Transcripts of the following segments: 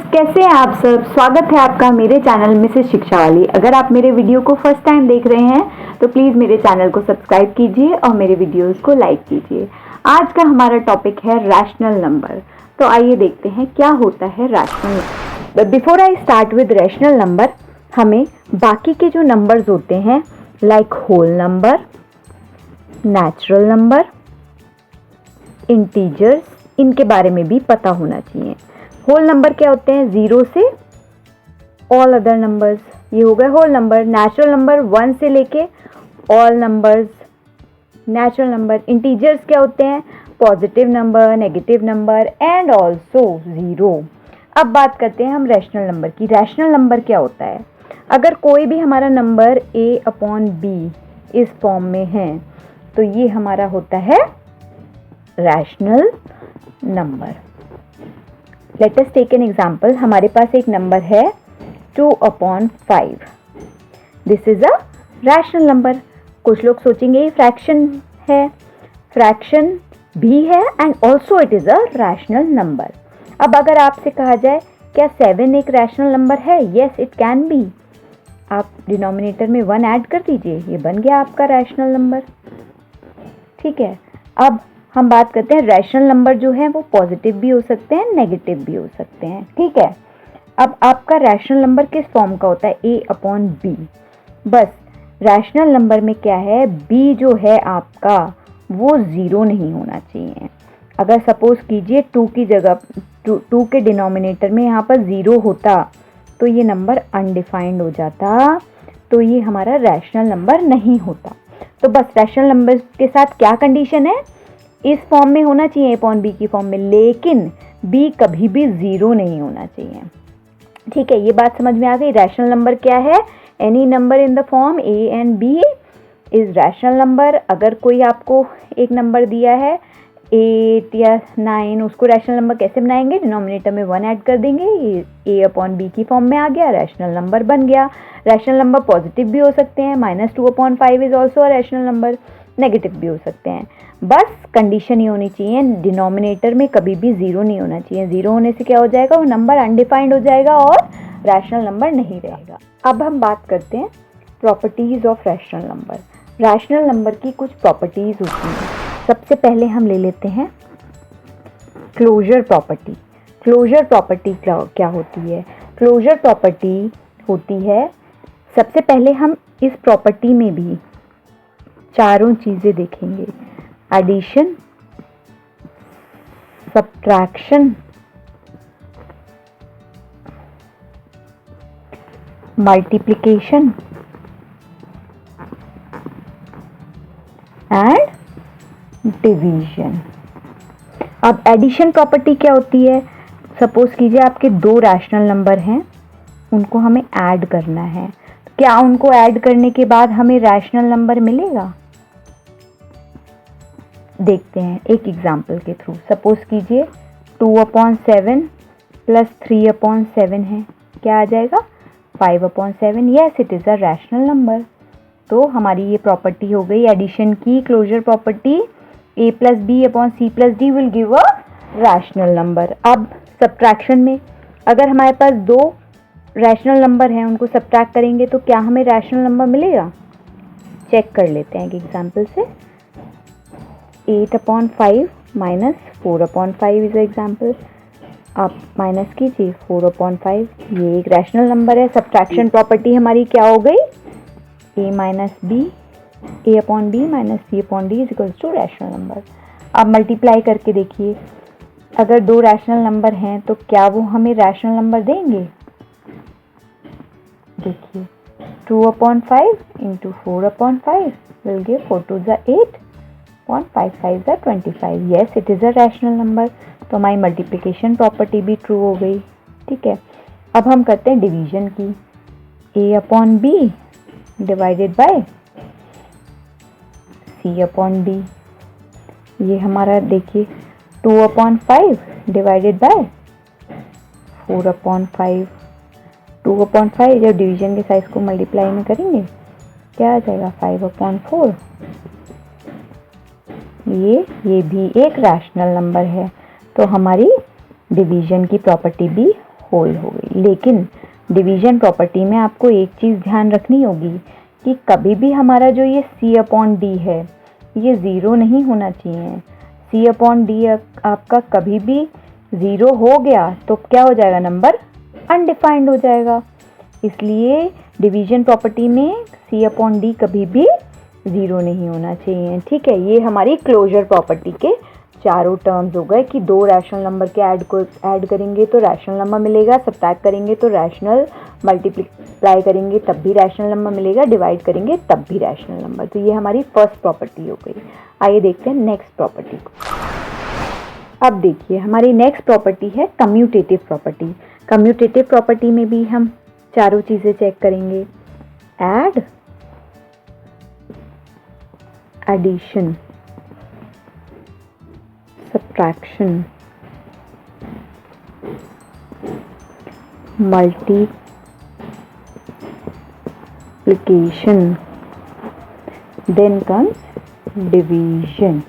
कैसे हैं आप सब। स्वागत है आपका मेरे चैनल मिसेस शिक्षा वाली। अगर आप मेरे वीडियो को फर्स्ट टाइम देख रहे हैं तो प्लीज़ मेरे चैनल को सब्सक्राइब कीजिए और मेरे वीडियोस को लाइक कीजिए। आज का हमारा टॉपिक है रैशनल नंबर। तो आइए देखते हैं क्या होता है rational number. Before I start with rational number, हमें बाकी के जो नंबर्स होते हैं like whole number, natural number, integers, इनके बारे में भी पता होना चाहिए। होल नंबर क्या होते हैं? 0 से ऑल अदर नंबर्स, ये हो गए होल नंबर। नेचुरल नंबर 1 से लेके all numbers natural number. Integers क्या होते हैं? Positive number, negative number and also 0। अब बात करते हैं हम रैशनल नंबर की। रैशनल नंबर क्या होता है? अगर कोई भी हमारा नंबर a/b इस फॉर्म में है तो ये हमारा होता है rational number. Let us take an example. हमारे पास एक नंबर है 2/5। This is a rational number. कुछ लोग सोचेंगे ये फ्रैक्शन है, फ्रैक्शन भी है and also it is a rational number. अब अगर आपसे कहा जाए क्या 7 एक रैशनल नंबर है? Yes it can be. आप डिनोमिनेटर में 1 ऐड कर दीजिए, ये बन गया आपका रैशनल नंबर। ठीक है, अब हम बात करते हैं रैशनल नंबर जो है वो पॉजिटिव भी हो सकते हैं, नेगेटिव भी हो सकते हैं। ठीक है, अब आपका रैशनल नंबर किस फॉर्म का होता है? a/b। बस रैशनल नंबर में क्या है, b जो है आपका वो 0 नहीं होना चाहिए। अगर सपोज कीजिए 2 की जगह 2 के डिनोमिनेटर में यहाँ पर 0 होता तो ये नंबर अनडिफाइंड हो जाता, तो ये हमारा रैशनल नंबर नहीं होता। तो बस रैशनल नंबर के साथ क्या कंडीशन है? इस फॉर्म में होना चाहिए a/b की फॉर्म में, लेकिन b कभी भी 0 नहीं होना चाहिए। ठीक है, ये बात समझ में आ गई। रैशनल नंबर क्या है? Any number in the form a and b is rational number. अगर कोई आपको एक नंबर दिया है 8 या 9, उसको रैशनल नंबर कैसे बनाएंगे? डिनोमिनेटर में 1 ऐड कर देंगे, ये a/b की फॉर्म में आ गया, रैशनल नंबर बन गया। रैशनल नंबर पॉजिटिव भी हो सकते हैं, -2/5 is also a rational number. Negative भी हो सकते हैं। बस कंडीशन ये होनी चाहिए डिनोमिनेटर में कभी भी 0 नहीं होना चाहिए। 0 होने से क्या हो जाएगा? वो नंबर अनडिफाइंड हो जाएगा और रैशनल नंबर नहीं रहेगा। अब हम बात करते हैं properties of rational number. Rational number की कुछ प्रॉपर्टीज होती हैं। सबसे पहले हम ले लेते हैं क्लोजर प्रॉपर्टी। क्लोजर प्रॉपर्टी क्या होती है? क्लोजर प्रॉपर्टी होती है, सबसे पहले हम इस प्रॉपर्टी में भी चारों चीजें देखेंगे: addition, subtraction, multiplication and division. अब एडिशन प्रॉपर्टी क्या होती है? सपोज कीजिए आपके 2 रैशनल नंबर हैं, उनको हमें ऐड करना है। क्या उनको ऐड करने के बाद हमें रैशनल नंबर मिलेगा? देखते हैं एक एग्जाम्पल के थ्रू। सपोज कीजिए 2/7 प्लस 3/7 है, क्या आ जाएगा? 5/7। Yes it is a rational number. तो हमारी ये प्रॉपर्टी हो गई एडिशन की closure property. a plus b upon c plus d will give a rational number. अब सब्ट्रैक्शन में अगर हमारे पास 2 रैशनल नंबर हैं, उनको सब्ट्रैक्ट करेंगे तो क्या हमें रैशनल नंबर मिलेगा? चेक कर लेते हैं एक एग्जाम्पल से। 8/5 माइनस 4/5 इज एग्जाम्पल। आप माइनस कीजिए 4/5, ये एक रैशनल नंबर है। सब्ट्रैक्शन प्रॉपर्टी हमारी क्या हो गई? a minus b, a/b minus c/d is equals to rational number. अब मल्टीप्लाई करके देखिए, अगर 2 रैशनल नंबर हैं तो क्या वो हमें रैशनल नंबर देंगे? देखिए 2/5 इंटू 4/5 विल गिव 4 2 ज़ा 8 और 5 5 ज़ा 25। Yes it is a rational number. तो हमारी मल्टीप्लिकेशन प्रॉपर्टी भी ट्रू हो गई। ठीक है, अब हम करते हैं डिवीजन की। a/b divided by c/d। ये हमारा देखिए 2/5 डिवाइडेड बाय 4/5। 2/5 जब डिवीजन के साइज को मल्टीप्लाई में करेंगे क्या आ जाएगा? 5/4। ये भी एक रैशनल नंबर है। तो हमारी डिवीजन की प्रॉपर्टी भी होल हो गई। लेकिन डिवीजन प्रॉपर्टी में आपको एक चीज़ ध्यान रखनी होगी कि कभी भी हमारा जो ये C/D है ये ज़ीरो नहीं होना चाहिए। C/D आपका कभी भी ज़ीरो हो गया तो क्या हो जाएगा, नंबर अनडिफाइंड हो जाएगा। इसलिए डिवीजन प्रॉपर्टी में C/D कभी भी ज़ीरो नहीं होना चाहिए। ठीक है, ये हमारी क्लोजर प्रॉपर्टी के चारों टर्म्स हो गए कि दो रैशनल नंबर के ऐड करेंगे तो रैशनल नंबर मिलेगा, सब्ट्रैक्ट करेंगे तो रैशनल, मल्टीप्लाई करेंगे तब भी रैशनल नंबर मिलेगा, डिवाइड करेंगे तब भी रैशनल नंबर। तो ये हमारी फर्स्ट प्रॉपर्टी हो गई। आइए देखते हैं नेक्स्ट प्रॉपर्टी को। अब देखिए हमारी नेक्स्ट प्रॉपर्टी है कम्यूटेटिव प्रॉपर्टी। कम्यूटेटिव प्रॉपर्टी में भी हम चारों चीज़ें चेक करेंगे, add, addition, subtraction, multiplication, then comes division।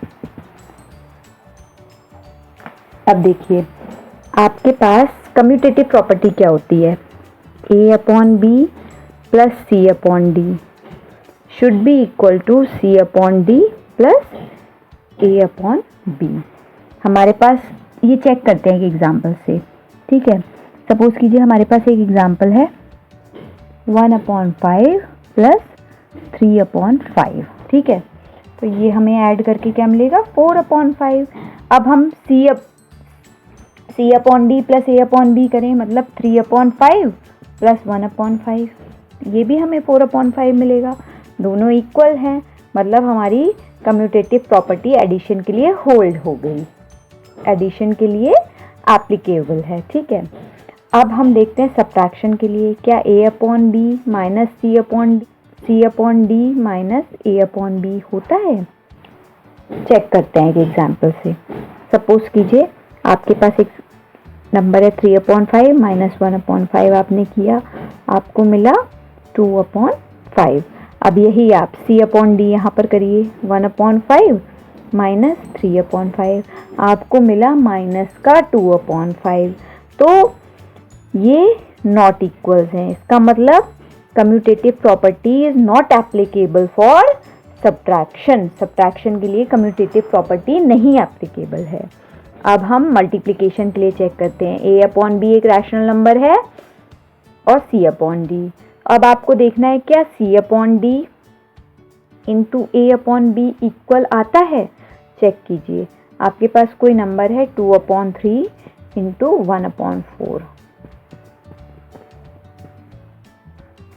अब देखिए आपके पास कम्यूटेटिव प्रॉपर्टी क्या होती है, A/B plus C/D should be equal to C/D plus A/B। हमारे पास ये चेक करते हैं एक एग्जाम्पल से। ठीक है, सपोज कीजिए हमारे पास एक एग्जाम्पल है 1/5 प्लस 3/5। ठीक है, तो ये हमें ऐड करके क्या मिलेगा, 4/5। अब हम C/D प्लस A/B करें, मतलब 3/5 प्लस 1/5, ये भी हमें 4/5 मिलेगा। दोनों इक्वल हैं, मतलब हमारी कम्यूटेटिव प्रॉपर्टी एडिशन के लिए होल्ड हो गई, एडिशन के लिए एप्लीकेबल है। ठीक है, अब हम देखते हैं सब्ट्रैक्शन के लिए, क्या A/B minus C/D minus A/B होता है। चेक करते हैं एक एग्जाम्पल से। सपोज कीजिए आपके पास एक नंबर है 3/5 माइनस 1/5, आपने किया, आपको मिला 2/5। अब यही आप C/D यहाँ पर करिए, 1/5 माइनस 3/5, आपको मिला माइनस का 2/5। तो ये नॉट इक्वल्स हैं, इसका मतलब commutative property is not applicable for subtraction. Subtraction के लिए कम्यूटेटिव प्रॉपर्टी नहीं एप्लीकेबल है। अब हम मल्टीप्लिकेशन के लिए चेक करते हैं। A/B एक रैशनल नंबर है और C/D। अब आपको देखना है क्या C/D इंटू A/B इक्वल आता है। चेक कीजिए, आपके पास कोई नंबर है 2/3 इंटू 1/4।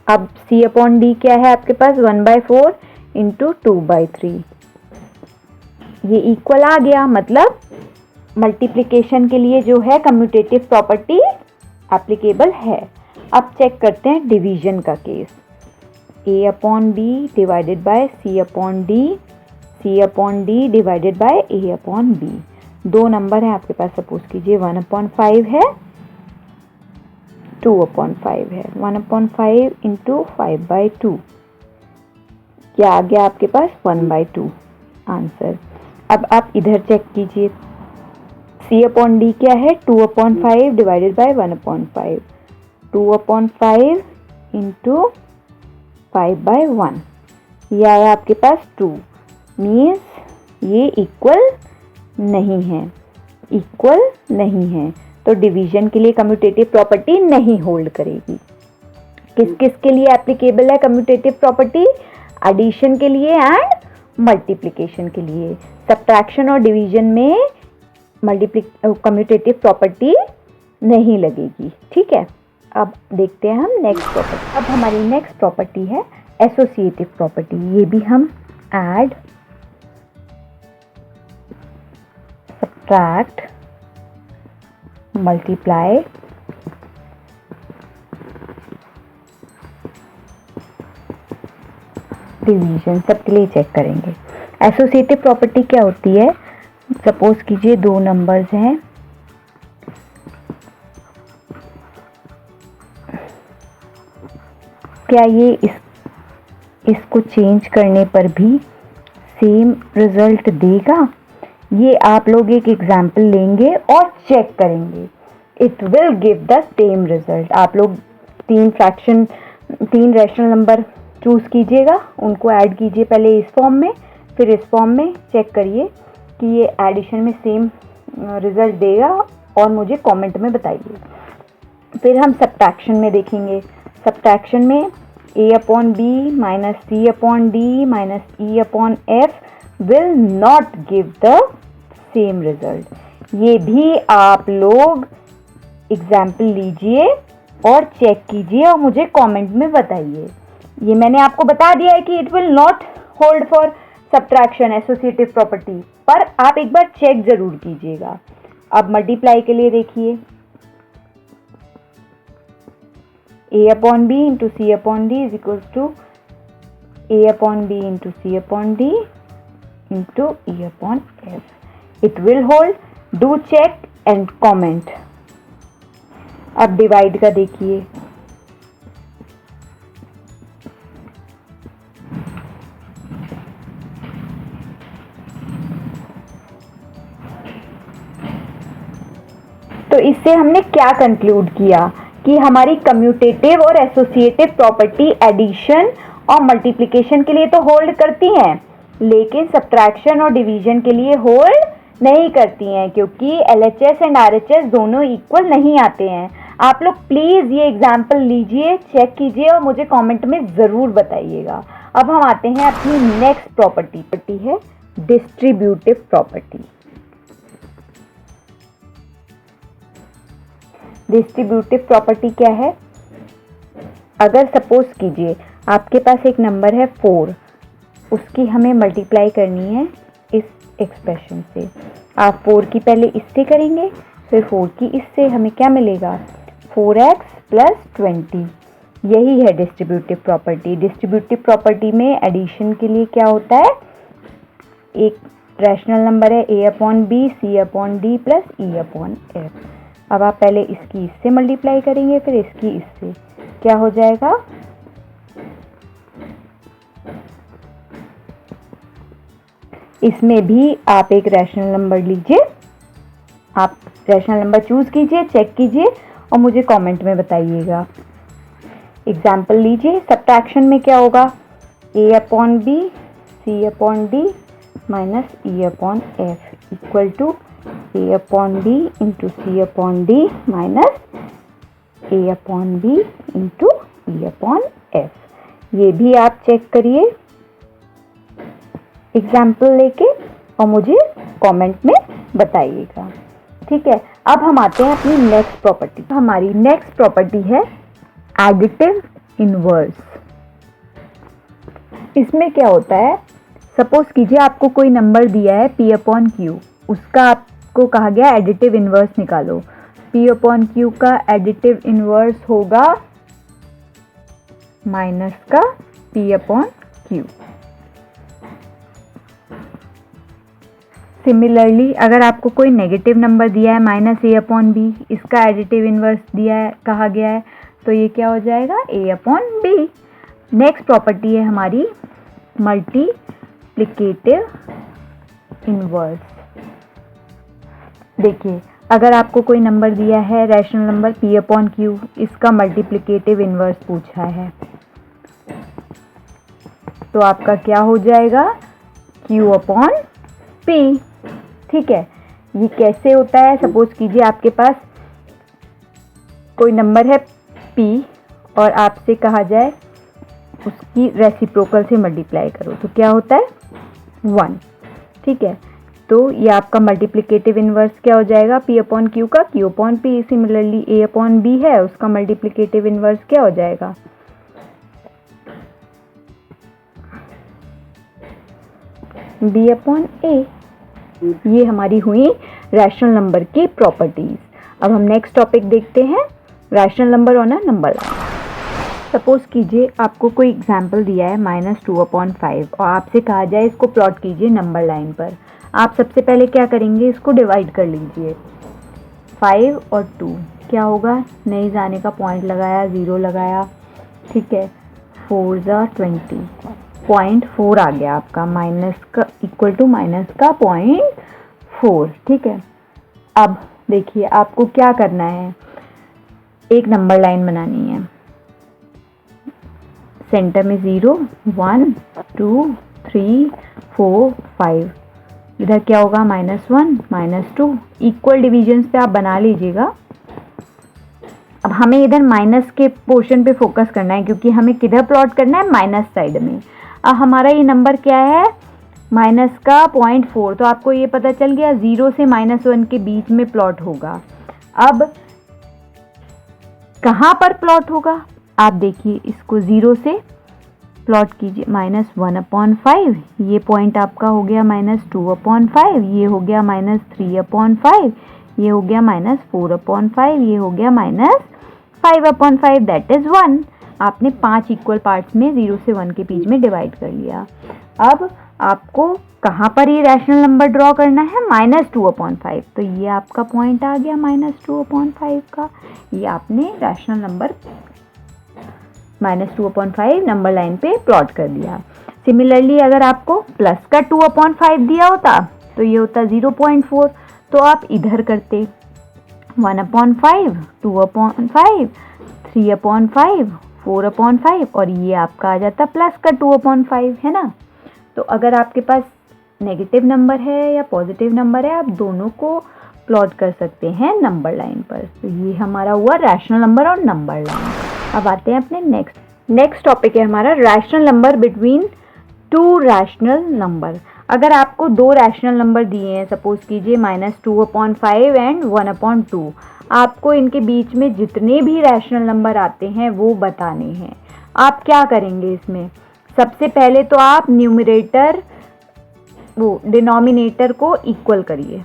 अब C/D क्या है आपके पास, 1/4 इंटू 2/3। ये इक्वल आ गया, मतलब मल्टीप्लिकेशन के लिए जो है कम्यूटेटिव प्रॉपर्टी एप्लीकेबल है। अब चेक करते हैं डिवीजन का case. A/B divided by C/D, C/D divided by A/B। दो नंबर है आपके पास, सपोज कीजिए 1/5 है, 2/5 है। 1/5 इंटू 5/2, क्या आ गया आपके पास, 1/2 आंसर। अब आप इधर चेक कीजिए, C/D क्या है, 2/5 डिवाइडेड बाय 1/5, 2/5 इंटू 5/1, ये आया आपके पास 2। मीन्स ये इक्वल नहीं है, इक्वल नहीं है, तो डिवीजन के लिए कम्यूटेटिव प्रॉपर्टी नहीं होल्ड करेगी। किस किस के लिए एप्लीकेबल है कम्यूटेटिव प्रॉपर्टी, एडिशन के लिए एंड मल्टीप्लिकेशन के लिए। सब्ट्रैक्शन और डिवीजन में कम्यूटेटिव प्रॉपर्टी नहीं लगेगी। ठीक है, अब देखते हैं हम नेक्स्ट प्रॉपर्टी। अब हमारी नेक्स्ट प्रॉपर्टी है एसोसिएटिव प्रॉपर्टी। ये भी हम ऐड, सब्ट्रैक्ट, मल्टीप्लाई, डिवीजन सबके लिए चेक करेंगे। एसोसिएटिव प्रॉपर्टी क्या होती है, सपोज कीजिए दो नंबर्स हैं, क्या ये इसको चेंज करने पर भी सेम रिजल्ट देगा। ये आप लोग एक एग्जाम्पल लेंगे और चेक करेंगे। It will give the same result. आप लोग तीन रैशनल नंबर चूज कीजिएगा, उनको ऐड कीजिए पहले इस फॉर्म में, फिर इस फॉर्म में, चेक करिए कि ये एडिशन में सेम रिजल्ट देगा और मुझे कमेंट में बताइए। फिर हम सब्ट्रैक्शन में देखेंगे। सब्ट्रैक्शन में a upon b minus c upon d minus e upon f will not give the same result. ये भी आप लोग एग्जाम्पल लीजिए और चेक कीजिए और मुझे कमेंट में बताइए। ये मैंने आपको बता दिया है कि it will not hold for subtraction associative property, पर आप एक बार चेक जरूर कीजिएगा। अब मल्टीप्लाई के लिए देखिए, a upon b into c upon d is equal to a upon b into c upon d into e upon f. It will hold, do check and comment. अब डिवाइड का देखिए, तो इससे हमने क्या कंक्लूड किया कि हमारी कम्यूटेटिव और एसोसिएटिव प्रॉपर्टी एडिशन और मल्टीप्लिकेशन के लिए तो होल्ड करती हैं, लेकिन सब्ट्रैक्शन और डिवीजन के लिए होल्ड नहीं करती हैं, क्योंकि LHS एंड RHS दोनों इक्वल नहीं आते हैं। आप लोग प्लीज़ ये एग्जाम्पल लीजिए, चेक कीजिए और मुझे कमेंट में ज़रूर बताइएगा। अब हम आते हैं अपनी नेक्स्ट प्रॉपर्टी है डिस्ट्रीब्यूटिव प्रॉपर्टी। डिस्ट्रीब्यूटिव प्रॉपर्टी क्या है? अगर सपोज कीजिए आपके पास एक नंबर है 4, उसकी हमें मल्टीप्लाई करनी है इस एक्सप्रेशन से। आप 4 की पहले इससे करेंगे, फिर 4 की इससे, हमें क्या मिलेगा? 4x plus 20। यही है डिस्ट्रीब्यूटिव प्रॉपर्टी। डिस्ट्रीब्यूटिव प्रॉपर्टी में एडिशन के लिए क्या होता है? एक रैशनल नंबर है a upon b c upon d plus e upon f. अब आप पहले इसकी इससे मल्टीप्लाई करेंगे, फिर इसकी इससे, क्या हो जाएगा? इसमें भी आप एक रैशनल नंबर लीजिए, आप रैशनल नंबर चूज कीजिए, चेक कीजिए और मुझे कमेंट में बताइएगा। एग्जाम्पल लीजिए। सब्ट्रैक्शन में क्या होगा? a upon b c upon d minus e upon f equal to a upon b into c upon d minus a upon b into e upon f. ये भी आप चेक करिए एग्जाम्पल लेके और मुझे कमेंट में बताइएगा। ठीक है, अब हम आते हैं अपनी नेक्स्ट प्रॉपर्टी। हमारी नेक्स्ट प्रॉपर्टी है एडिटिव इनवर्स। इसमें क्या होता है? सपोज कीजिए आपको कोई नंबर दिया है p अपॉन क्यू, उसका आपको कहा गया एडिटिव इनवर्स निकालो। p अपॉन क्यू का एडिटिव इनवर्स होगा माइनस का p अपॉन क्यू। सिमिलरली अगर आपको कोई नेगेटिव नंबर दिया है माइनस a अपॉन बी, इसका एडिटिव इनवर्स दिया है, कहा गया है, तो ये क्या हो जाएगा? a upon b. Next property है हमारी मल्टीप्लिकेटिव इनवर्स। देखिए, अगर आपको कोई नंबर दिया है rational number p upon Q, इसका मल्टीप्लिकेटिव इनवर्स पूछा है, तो आपका क्या हो जाएगा? q upon p। ठीक है, ये कैसे होता है? सपोज कीजिए आपके पास कोई नंबर है p और आपसे कहा जाए उसकी रेसिप्रोकल से मल्टीप्लाई करो, तो क्या होता है? 1। ठीक है, तो ये आपका मल्टीप्लिकेटिव इनवर्स क्या हो जाएगा? p अपॉन क्यू का q upon p। Similarly a upon b है, उसका मल्टीप्लिकेटिव इनवर्स क्या हो जाएगा? b upon a। ये हमारी हुई रैशनल नंबर की प्रॉपर्टीज। अब हम नेक्स्ट टॉपिक देखते हैं, rational number on a number line. Suppose कीजिए आपको कोई एग्जाम्पल दिया है -2/5 और आपसे कहा जाए इसको प्लॉट कीजिए नंबर लाइन पर। आप सबसे पहले क्या करेंगे? इसको डिवाइड कर लीजिए। 5 और 2 क्या होगा? नहीं जाने का पॉइंट लगाया, 0 लगाया। ठीक है, 4 ज़ा 20, 0.4 आ गया आपका, माइनस का इक्वल टू माइनस का 0.4। ठीक है, अब देखिए आपको क्या करना है, एक नंबर लाइन बनानी है, सेंटर में 0, 1, 2, 3, 4, 5, इधर क्या होगा -1, -2, इक्वल डिविजन्स पे आप बना लीजिएगा। अब हमें इधर माइनस के पोर्शन पे फोकस करना है क्योंकि हमें किधर प्लॉट करना है, माइनस साइड में। अब हमारा ये नंबर क्या है, माइनस का 0.4, तो आपको ये पता चल गया 0 से -1 के बीच में प्लॉट होगा। अब कहाँ पर प्लॉट होगा, आप देखिए इसको 0 से प्लॉट कीजिए, -1/5, ये पॉइंट आपका हो गया -2/5, ये हो गया -3/5, ये हो गया -4/5, ये हो गया -5/5, दैट इज 1। आपने 5 इक्वल पार्ट्स में 0 से 1 के बीच में डिवाइड कर लिया। अब आपको कहाँ पर ये रैशनल नंबर ड्रॉ करना है, -2/5, तो ये आपका पॉइंट आ गया -2/5 का, ये आपने रैशनल नंबर -2/5 नंबर लाइन पे प्लॉट कर दिया। सिमिलरली अगर आपको प्लस का 2/5 दिया होता तो ये होता 0.4, तो आप इधर करते 1/5, 2/5, 3/5, 4/5 और ये आपका आ जाता प्लस का 2/5, है ना। तो अगर आपके पास नेगेटिव नंबर है या पॉजिटिव नंबर है, आप दोनों को प्लॉट कर सकते हैं नंबर लाइन पर। तो ये हमारा हुआ रैशनल नंबर और नंबर लाइन। अब आते हैं अपने नेक्स्ट टॉपिक है हमारा rational number between two rational number. अगर आपको दो रैशनल नंबर दिए हैं, सपोज कीजिए -2/5 एंड 1/2, आपको इनके बीच में जितने भी रैशनल नंबर आते हैं वो बताने हैं। आप क्या करेंगे इसमें, सबसे पहले तो आप न्यूमरेटर डिनोमिनेटर को इक्वल करिए।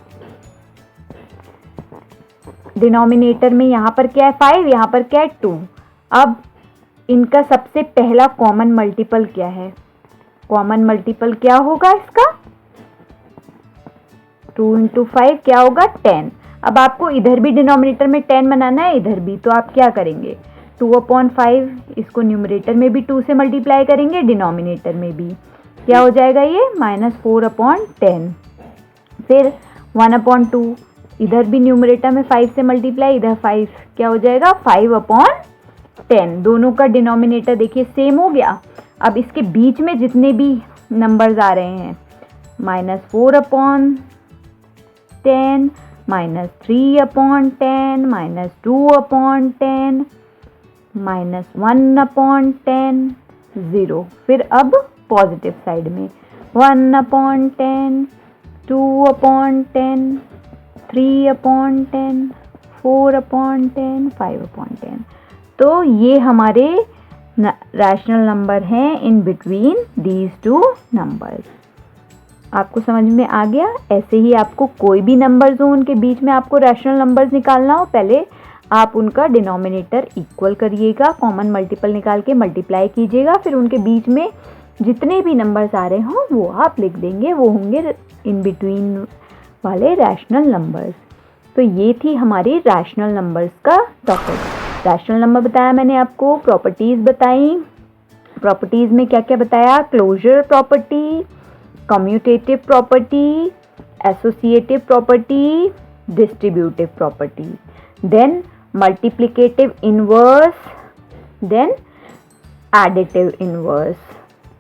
डिनोमिनेटर में यहाँ पर क्या है 5, यहाँ पर क्या है 2। अब इनका सबसे पहला कॉमन मल्टीपल क्या है, कॉमन मल्टीपल क्या होगा इसका, 2 × 5 क्या होगा 10। अब आपको इधर भी डिनोमिनेटर में 10 बनाना है, इधर भी, तो आप क्या करेंगे 2/5, इसको न्यूमरेटर में भी 2 से मल्टीप्लाई करेंगे, डिनोमिनेटर में भी क्या हो जाएगा ये -4/10। फिर 1/2, इधर भी न्यूमरेटर में 5 से मल्टीप्लाई, इधर 5 क्या हो जाएगा 5/10। दोनों का डिनोमिनेटर देखिए सेम हो गया। अब इसके बीच में जितने भी नंबर्स आ रहे हैं, -4/10, -3/10, -2/10, -1/10, 0। फिर अब पॉजिटिव साइड में 1/10, 2/10, 3/10, 4/10, 5/10। तो ये हमारे रैशनल नंबर हैं in between these two numbers. आपको समझ में आ गया। ऐसे ही आपको कोई भी नंबर्स हो उनके बीच में आपको रैशनल नंबर्स निकालना हो, पहले आप उनका डिनोमिनेटर इक्वल करिएगा, कॉमन मल्टीपल निकाल के मल्टीप्लाई कीजिएगा, फिर उनके बीच में जितने भी नंबर्स आ रहे हों वो आप लिख देंगे, वो होंगे इन बिटवीन वाले रैशनल नंबर्स। तो ये थी हमारी रैशनल नंबर्स का टॉपिक। रैशनल नंबर बताया मैंने आपको, प्रॉपर्टीज़ बताई। प्रॉपर्टीज़ में क्या क्या बताया, closure property, commutative property, associative property, distributive property, then multiplicative inverse, then additive inverse.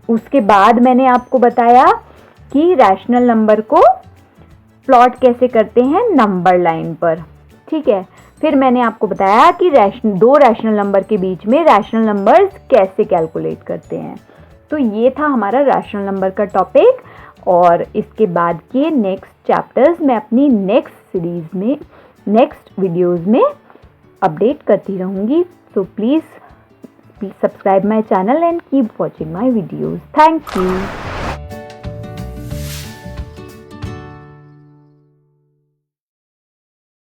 उसके बाद मैंने आपको बताया कि रैशनल नंबर को प्लॉट कैसे करते हैं नंबर लाइन पर, ठीक है। फिर मैंने आपको बताया कि दो रैशनल नंबर के बीच में रैशनल नंबर्स कैसे कैलकुलेट करते हैं। तो ये था हमारा रैशनल नंबर का टॉपिक, और इसके बाद के नेक्स्ट चैप्टर्स मैं अपनी नेक्स्ट सीरीज में, नेक्स्ट वीडियोस में अपडेट करती रहूँगी। So please subscribe my channel and keep watching my videos. Thank you.